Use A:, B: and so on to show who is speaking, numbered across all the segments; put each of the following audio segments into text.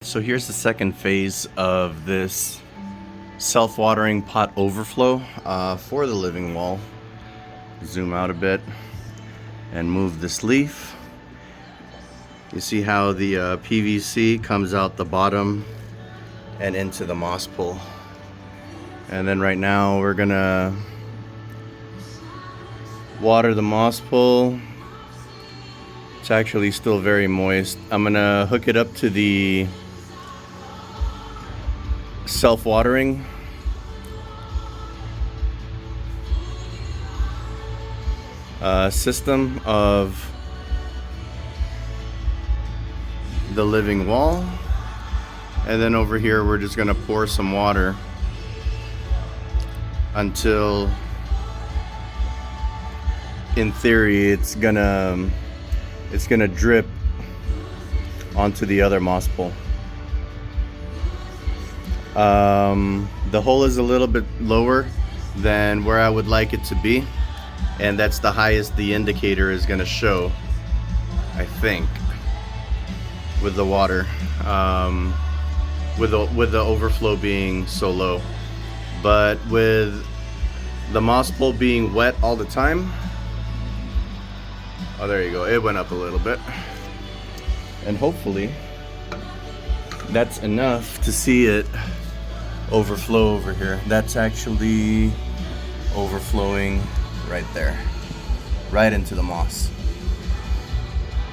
A: So here's the second phase of this self-watering pot overflow for the living wall. Zoom out a bit and move this leaf. You see how the PVC comes out the bottom and into the moss pool. And then right now we're gonna water the moss pool. It's actually still very moist. I'm gonna hook it up to the self-watering system of the living wall, and then over here we're just gonna pour some water until, in theory, it's gonna drip onto the other moss pool. The hole is a little bit lower than where I would like it to be, and that's the highest the indicator is going to show, I think, with the water, with the overflow being so low. But with the moss pool being wet all the time, oh, there you go, it went up a little bit, and hopefully that's enough to see it overflow over here. That's actually overflowing right there, right into the moss.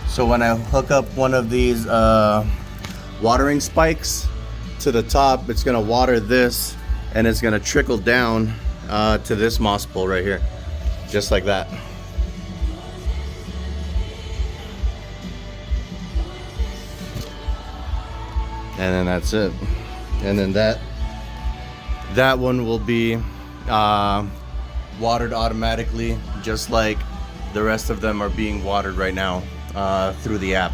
A: So when I hook up one of these watering spikes to the top, it's gonna water this and it's gonna trickle down to this moss pool right here, just like that. And then that's it. And then that one will be watered automatically, just like the rest of them are being watered right now through the app.